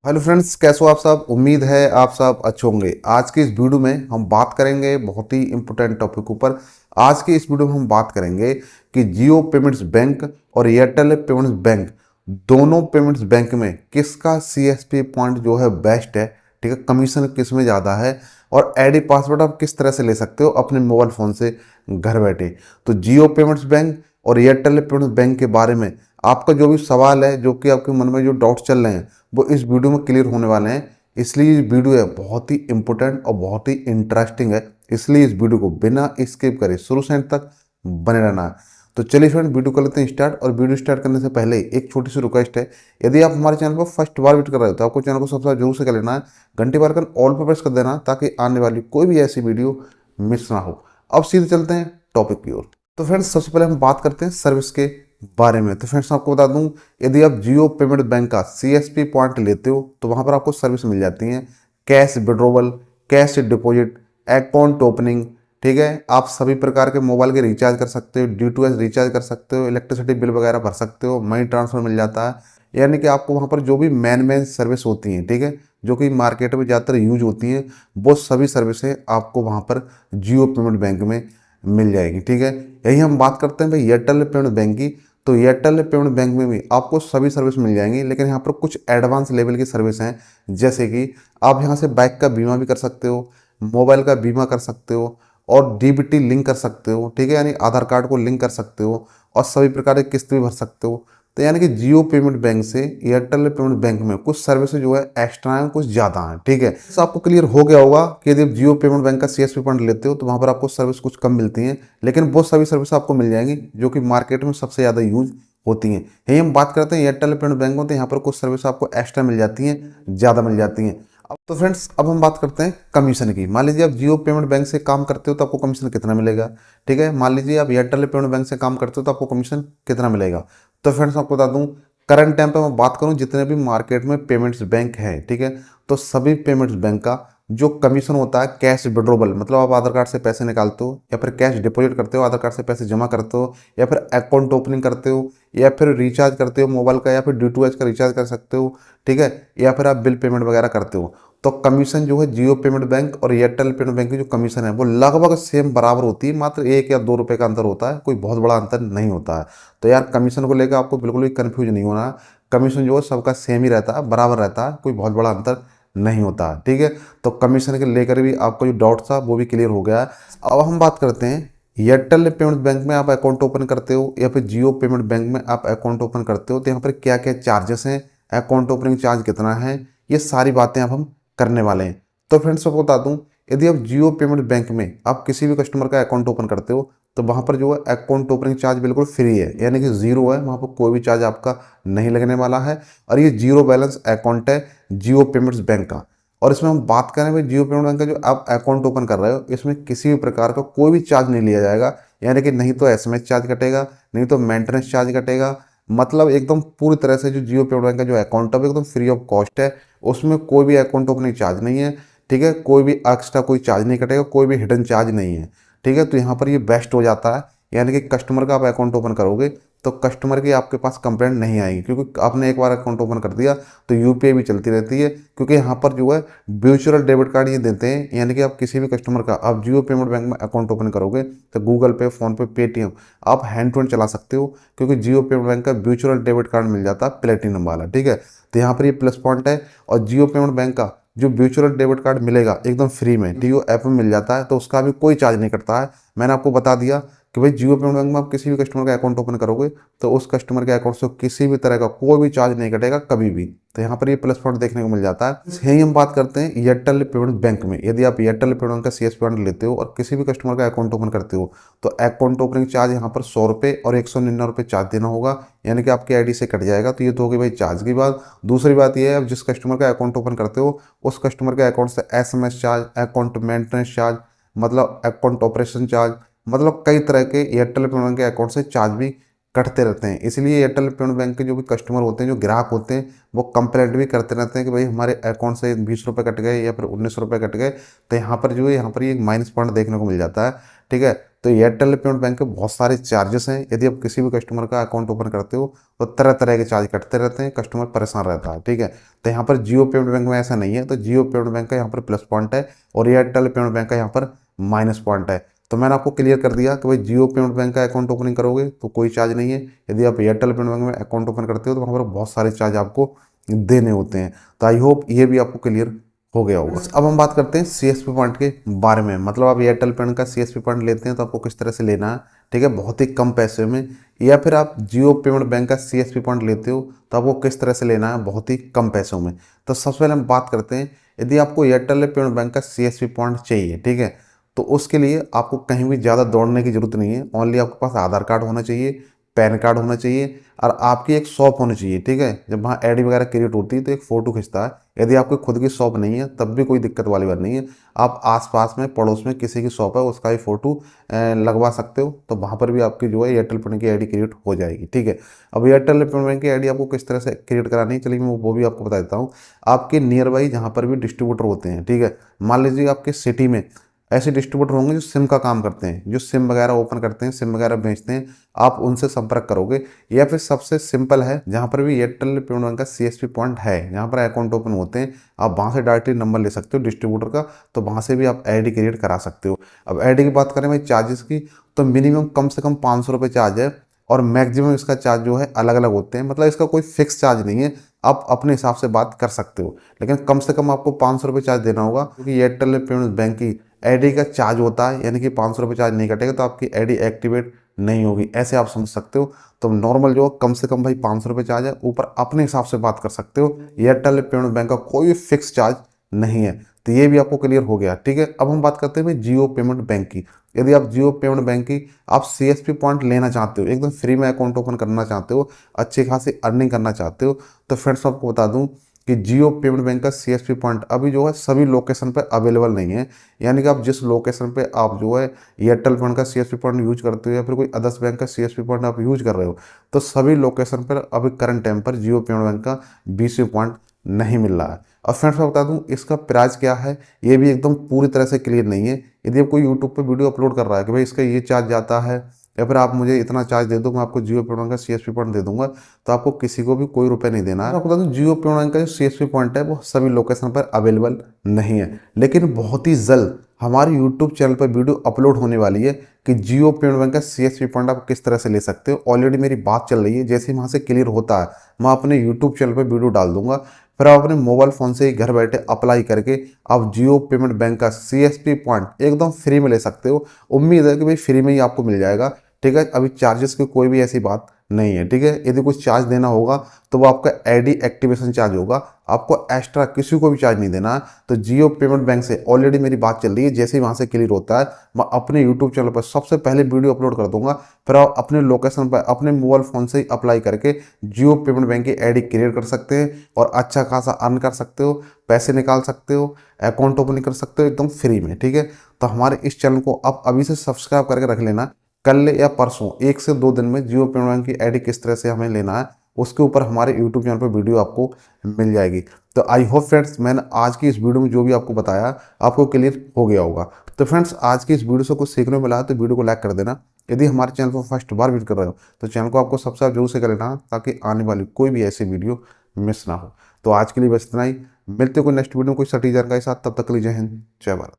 Hello friends, कैसे हो आप सब। उम्मीद है आप सब अच्छे होंगे। आज की इस वीडियो में हम बात करेंगे बहुत ही इंपॉर्टेंट टॉपिक ऊपर। आज की इस वीडियो में हम बात करेंगे कि जियो पेमेंट्स बैंक और एयरटेल पेमेंट्स बैंक, दोनों पेमेंट्स बैंक में किसका सीएसपी पॉइंट जो है बेस्ट है। ठीक है, कमीशन किस में ज़्यादा है और आईडी पासवर्ड आप किस तरह से ले सकते हो अपने मोबाइल फ़ोन से घर बैठे। तो जियो पेमेंट्स बैंक और एयरटेल पेमेंट्स बैंक के बारे में आपका जो भी सवाल है, जो कि आपके मन में जो डाउट चल रहे हैं, वो इस वीडियो में क्लियर होने वाले हैं। इसलिए ये वीडियो है बहुत ही इंपॉर्टेंट और बहुत ही इंटरेस्टिंग है। इसलिए इस वीडियो को बिना स्किप करे शुरू से अंत तक बने रहना है। तो चलिए फ्रेंड, वीडियो कर लेते हैं स्टार्ट। और वीडियो स्टार्ट करने से पहले एक छोटी सी रिक्वेस्ट है, यदि आप हमारे चैनल पर फर्स्ट बार विजिट कर रहे हो तो आपको चैनल को सब्सक्राइब जरूर से कर लेना है, घंटे बार कर ऑल पर प्रेस कर देना ताकि आने वाली कोई भी ऐसी वीडियो मिस ना हो। अब सीधे चलते हैं टॉपिक की ओर। तो फ्रेंड्स, सबसे पहले हम बात करते हैं सर्विस के बारे में। तो फ्रेंड्स, आपको बता दूं, यदि आप जियो पेमेंट बैंक का सीएसपी पॉइंट लेते हो तो वहां पर आपको सर्विस मिल जाती है, cash withdrawal, cash deposit, account opening. ठीक है, आप सभी प्रकार के मोबाइल के रिचार्ज कर सकते हो, D2H रिचार्ज कर सकते हो, इलेक्ट्रिसिटी बिल वगैरह भर सकते हो, मनी ट्रांसफर मिल जाता है। यानी कि आपको वहाँ पर जो भी मेन सर्विस होती हैं, ठीक है, जो कि मार्केट में ज़्यादातर यूज होती हैं, वो सभी सर्विसें आपको वहाँ पर जियो पेमेंट बैंक में मिल जाएगी। ठीक है, यही हम बात करते हैं भाई एयरटेल पेमेंट बैंक की। तो एयरटेल पेमेंट बैंक में भी आपको सभी सर्विस मिल जाएंगी, लेकिन यहाँ पर कुछ एडवांस लेवल की सर्विस हैं। जैसे कि आप यहाँ से बाइक का बीमा भी कर सकते हो, मोबाइल का बीमा कर सकते हो और डीबीटी लिंक कर सकते हो। ठीक है, यानी आधार कार्ड को लिंक कर सकते हो और सभी प्रकार की किस्त भी भर सकते हो। तो यानी कि जियो पेमेंट बैंक से एयरटेल पेमेंट बैंक में कुछ सर्विसेज जो है एक्स्ट्रा हैं, कुछ ज़्यादा हैं। ठीक है, तो आपको क्लियर हो गया होगा कि यदि आप जियो पेमेंट बैंक का सीएसपी पॉइंट लेते हो तो वहाँ पर आपको सर्विस कुछ कम मिलती हैं, लेकिन वो सभी सर्विस आपको मिल जाएंगी जो कि मार्केट में सबसे ज़्यादा यूज होती हैं। यही हम बात करते हैं एयरटेल पेमेंट बैंक में, तो यहाँ पर कुछ सर्विस आपको एक्स्ट्रा मिल जाती हैं, ज़्यादा मिल जाती हैं। अब तो फ्रेंड्स, अब हम बात करते हैं कमीशन की। मान लीजिए आप जियो पेमेंट बैंक से काम करते हो तो आपको कमीशन कितना मिलेगा। ठीक है, मान लीजिए आप एयरटेल पेमेंट बैंक से काम करते हो तो आपको कमीशन कितना मिलेगा। तो फ्रेंड्स, आपको बता दूं, करंट टाइम पे मैं बात करूं जितने भी मार्केट में पेमेंट्स बैंक है, ठीक है, तो सभी पेमेंट्स बैंक का जो कमीशन होता है कैश विड्रॉवल, मतलब आप आधार कार्ड से पैसे निकालते हो या फिर कैश डिपॉजिट करते हो, आधार कार्ड से पैसे जमा करते हो या फिर अकाउंट ओपनिंग करते हो या फिर रिचार्ज करते हो मोबाइल का या फिर D2H का रिचार्ज कर सकते हो। ठीक है, या फिर आप बिल पेमेंट वगैरह करते हो, तो कमीशन जो है जियो पेमेंट बैंक और एयरटेल पेमेंट बैंक की जो कमीशन है वो लगभग सेम बराबर होती है, मात्र 1 या 2 रुपये का अंतर होता है, कोई बहुत बड़ा अंतर नहीं होता है। तो यार, कमीशन को लेकर आपको बिल्कुल भी कन्फ्यूज नहीं होना है। कमीशन जो है सबका सेम ही रहता है, बराबर रहता है, कोई बहुत बड़ा अंतर नहीं होता है। ठीक है, तो कमीशन के लेकर भी आपको जो डाउट था वो भी क्लियर हो गया है। अब हम बात करते हैं एयरटेल पेमेंट बैंक में आप अकाउंट ओपन करते हो या फिर जियो पेमेंट बैंक में आप अकाउंट ओपन करते हो तो यहाँ पर क्या क्या चार्जेस हैं, अकाउंट ओपनिंग चार्ज कितना है, ये सारी बातें अब हम करने वाले हैं। तो फ्रेंड्स, आपको बता दूं, यदि आप जियो पेमेंट बैंक में आप किसी भी कस्टमर का अकाउंट ओपन करते हो तो वहाँ पर जो है अकाउंट ओपनिंग चार्ज बिल्कुल फ्री है, यानी कि जीरो है, वहाँ पर कोई भी चार्ज आपका नहीं लगने वाला है। और ये जीरो बैलेंस अकाउंट है जियो पेमेंट्स बैंक का। और इसमें हम बात करें भाई जियो पेमेंट बैंक का जो आप अकाउंट ओपन कर रहे हो, इसमें किसी भी प्रकार का कोई भी चार्ज नहीं लिया जाएगा। यानी कि नहीं तो एसएमएस चार्ज कटेगा, नहीं तो मेंटेनेंस चार्ज कटेगा। मतलब एकदम पूरी तरह से जो जियो पेमेंट बैंक का जो अकाउंट है वो एकदम फ्री ऑफ कॉस्ट है। उसमें कोई भी अकाउंट ओपनिंग चार्ज नहीं है। ठीक है, कोई भी एक्स्ट्रा कोई चार्ज नहीं कटेगा, कोई भी हिडन चार्ज नहीं है। ठीक है, तो यहाँ पर ये बेस्ट हो जाता है। यानी कि कस्टमर का आप अकाउंट ओपन करोगे तो कस्टमर की आपके पास कंप्लेंट नहीं आएगी, क्योंकि आपने एक बार अकाउंट ओपन कर दिया तो यूपीआई भी चलती रहती है। क्योंकि यहाँ पर जो है वर्चुअल डेबिट कार्ड ये देते हैं, यानी कि आप किसी भी कस्टमर का आप जियो पेमेंट बैंक में अकाउंट ओपन करोगे तो गूगल पे, फोन पे, पेटीएम आप हैंड टू हैंड चला सकते हो, क्योंकि जियो पेमेंट बैंक का वर्चुअल डेबिट कार्ड मिल जाता है प्लेटिनम वाला। ठीक है, तो यहाँ पर ये प्लस पॉइंट है। और जियो पेमेंट बैंक का जो वर्चुअल डेबिट कार्ड मिलेगा एकदम फ्री में जियो ऐप में मिल जाता है, तो उसका भी कोई चार्ज नहीं कटता है। मैंने आपको बता दिया कि भाई जियो पेमेंट बैंक में आप किसी भी कस्टमर का अकाउंट ओपन करोगे तो उस कस्टमर के अकाउंट से किसी भी तरह का कोई भी चार्ज नहीं कटेगा कभी भी। तो यहाँ पर ये प्लस पॉइंट देखने को मिल जाता है। यही हम बात करते हैं एयरटेल पेमेंट बैंक में। यदि आप एयरटेल पेमेंट बैंक का सीएसपी पॉइंट लेते हो और किसी भी कस्टमर का अकाउंट ओपन करते हो तो अकाउंट ओपनिंग चार्ज यहाँ पर 100 रुपये और 199 रुपये चार्ज देना होगा, यानी कि आपकी आईडी से कट जाएगा। तो ये तो होगी भाई चार्ज की बात। दूसरी बात ये है, आप जिस कस्टमर का अकाउंट ओपन करते हो उस कस्टमर के अकाउंट से SMS charge, account maintenance charge, मतलब अकाउंट ऑपरेशन चार्ज, मतलब कई तरह के एयरटेल पेमेंट बैंक के अकाउंट से चार्ज भी कटते रहते हैं। इसलिए एयरटेल पेमेंट बैंक के जो भी कस्टमर होते हैं, जो ग्राहक होते हैं, वो कंप्लेंट भी करते रहते हैं कि भाई हमारे अकाउंट से 20 रुपये कट गए या फिर 19 रुपये कट गए। तो यहाँ पर जो है यहाँ पर ये माइनस पॉइंट देखने को मिल जाता है। ठीक है, तो एयरटेल पेमेंट बैंक के बहुत सारे चार्जेस हैं। यदि आप किसी भी कस्टमर का अकाउंट ओपन करते हो तो तरह तरह के चार्ज कटते रहते हैं, कस्टमर परेशान रहता है, ठीक है। तो यहाँ पर जियो पेमेंट बैंक में ऐसा नहीं है। तो जियो पेमेंट बैंक का यहाँ पर प्लस पॉइंट है और एयरटेल पेमेंट बैंक का यहाँ पर माइनस पॉइंट है। तो मैंने आपको क्लियर कर दिया कि भाई जियो पेमेंट बैंक का अकाउंट ओपनिंग करोगे तो कोई चार्ज नहीं है। यदि आप एयरटेल पेमेंट बैंक में अकाउंट ओपन करते हो तो वहाँ पर बहुत सारे चार्ज आपको देने होते हैं। तो आई होप ये भी आपको क्लियर हो गया होगा। अब हम बात करते हैं सीएसपी पॉइंट के बारे में। मतलब आप एयरटेल पेमेंट का सीएसपी पॉइंट लेते हैं तो आपको किस तरह से लेना है, ठीक है, बहुत ही कम पैसे में। या फिर आप जियो पेमेंट बैंक का सीएसपी पॉइंट लेते हो तो आपको किस तरह से लेना है, बहुत ही कम पैसों में। तो सबसे पहले हम बात करते हैं, यदि आपको एयरटेल पेमेंट बैंक का सीएसपी पॉइंट चाहिए, ठीक है, तो उसके लिए आपको कहीं भी ज़्यादा दौड़ने की जरूरत नहीं है। ओनली आपके पास आधार कार्ड होना चाहिए, पैन कार्ड होना चाहिए और आपकी एक शॉप होनी चाहिए, ठीक है। जब वहाँ आईडी वगैरह क्रिएट होती है तो एक फ़ोटो खिंचता है। यदि आपकी खुद की शॉप नहीं है तब भी कोई दिक्कत वाली बात नहीं है। आप आसपास में पड़ोस में किसी की शॉप है उसका ही फ़ोटो लगवा सकते हो, तो वहाँ पर भी आपकी जो है एयरटेल पेमेंट की आईडी क्रिएट हो जाएगी, ठीक है। अब एयरटेल पेमेंट की आईडी आपको किस तरह से क्रिएट करानी है, चलिए मैं वो भी आपको बता देता हूँ। आपके नियर बाई जहाँ पर भी डिस्ट्रीब्यूटर होते हैं, ठीक है, मान लीजिए आपके सिटी में ऐसे डिस्ट्रीब्यूटर होंगे जो सिम का काम करते हैं, जो सिम वगैरह ओपन करते हैं, सिम वगैरह बेचते हैं, आप उनसे संपर्क करोगे। या फिर सबसे सिंपल है, जहाँ पर भी एयरटेल पेमेंट बैंक का सीएसपी पॉइंट है, जहाँ पर अकाउंट ओपन होते हैं, आप वहाँ से डायरेक्टली नंबर ले सकते हो डिस्ट्रीब्यूटर का, तो वहाँ से भी आप आईडी क्रिएट करा सकते हो। अब आईडी की बात करें भाई चार्जेस की, तो मिनिमम कम से कम 500 रुपये चार्ज है और मैक्सिमम इसका चार्ज जो है अलग अलग होते हैं। मतलब इसका कोई फिक्स चार्ज नहीं है, आप अपने हिसाब से बात कर सकते हो, लेकिन कम से कम आपको 500 रुपये चार्ज देना होगा, क्योंकि एयरटेल पेमेंट बैंक की आईडी का चार्ज होता है, यानी कि 500 रुपये चार्ज नहीं कटेगा तो आपकी आईडी एक्टिवेट नहीं होगी, ऐसे आप समझ सकते हो। तो नॉर्मल जो कम से कम भाई 500 रुपये चार्ज है, ऊपर अपने हिसाब से बात कर सकते हो। एयरटेल पेमेंट बैंक का कोई फिक्स चार्ज नहीं है। तो ये भी आपको क्लियर हो गया, ठीक है। अब हम बात करते हैं भाई जियो पेमेंट बैंक की। यदि आप जियो पेमेंट बैंक की आप सीएसपी पॉइंट लेना चाहते हो, एकदम फ्री में अकाउंट ओपन करना चाहते हो, अच्छी खासी अर्निंग करना चाहते हो, तो फ्रेंड्स आपको बता दूं कि जियो पेमेंट बैंक का सीएसपी पॉइंट अभी जो है सभी लोकेशन पर अवेलेबल नहीं है। यानी कि आप जिस लोकेशन पे आप जो है एयरटेल पेमेंट का सीएसपी पॉइंट यूज करते हो या फिर कोई अदर्स बैंक का सीएसपी पॉइंट आप यूज कर रहे हो, तो सभी लोकेशन पर अभी करंट टाइम पर जियो पेमेंट बैंक का बीसीओ पॉइंट नहीं मिल रहा है। और फ्रेंड्स मैं बता दूं इसका प्राइस क्या है, ये भी एकदम पूरी तरह से क्लियर नहीं है। यदि आप कोई यूट्यूब पे वीडियो अपलोड कर रहा है कि भाई इसका ये चार्ज जाता है या फिर आप मुझे इतना चार्ज दे दो, मैं आपको जियो पेमेंट का सीएसपी पॉइंट दे दूंगा, तो आपको किसी को भी कोई रुपए नहीं देना है। आपको बता दूं जियो पेमेंट का जो सीएसपी पॉइंट है वो सभी लोकेशन पर अवेलेबल नहीं है, लेकिन बहुत ही जल्द हमारे यूट्यूब चैनल पर वीडियो अपलोड होने वाली है कि जियो पेमेंट बैंक का सीएसपी पॉइंट आप किस तरह से ले सकते हो। ऑलरेडी मेरी बात चल रही है, जैसे ही वहाँ से क्लियर होता है मैं अपने यूट्यूब चैनल पर वीडियो डाल दूंगा, फिर आप अपने मोबाइल फ़ोन से ही घर बैठे अप्लाई करके आप जियो पेमेंट बैंक का सीएसपी पॉइंट एकदम फ्री में ले सकते हो। उम्मीद है कि भाई फ्री में ही आपको मिल जाएगा, ठीक है। अभी चार्जेस की कोई भी ऐसी बात नहीं है, ठीक है। यदि कुछ चार्ज देना होगा तो वो आपका आईडी एक्टिवेशन चार्ज होगा, आपको एक्स्ट्रा किसी को भी चार्ज नहीं देना है। तो जियो पेमेंट बैंक से ऑलरेडी मेरी बात चल रही है, जैसे ही वहाँ से क्लियर होता है मैं अपने यूट्यूब चैनल पर सबसे पहले वीडियो अपलोड कर दूंगा, फिर आप अपने लोकेशन पर अपने मोबाइल फ़ोन से ही अप्लाई करके जियो पेमेंट बैंक की आईडी क्रिएट कर सकते हैं और अच्छा खासा अर्न कर सकते हो, पैसे निकाल सकते हो, अकाउंट ओपन कर सकते हो एकदम फ्री में, ठीक है। तो हमारे इस चैनल को आप अभी से सब्सक्राइब करके रख लेना। कल या परसों 1 से 2 दिन में जियो पेमेंट बैंक की आईडी किस तरह से हमें लेना है उसके ऊपर हमारे यूट्यूब चैनल पर वीडियो आपको मिल जाएगी। तो आई होप फ्रेंड्स मैंने आज की इस वीडियो में जो भी आपको बताया आपको क्लियर हो गया होगा। तो फ्रेंड्स आज की इस वीडियो से कुछ सीखने को मिला तो वीडियो को लाइक कर देना। यदि हमारे चैनल को फर्स्ट बार विजिट कर रहे हो तो चैनल को आपको सब्सक्राइब जरूर से कर लेना, ताकि आने वाली कोई भी ऐसी वीडियो मिस ना हो। तो आज के लिए बस इतना ही, मिलते हैं कोई नेक्स्ट वीडियो में कोई सटीक जानकारी के साथ। तब तक के लिए जय हिंद, जय भारत।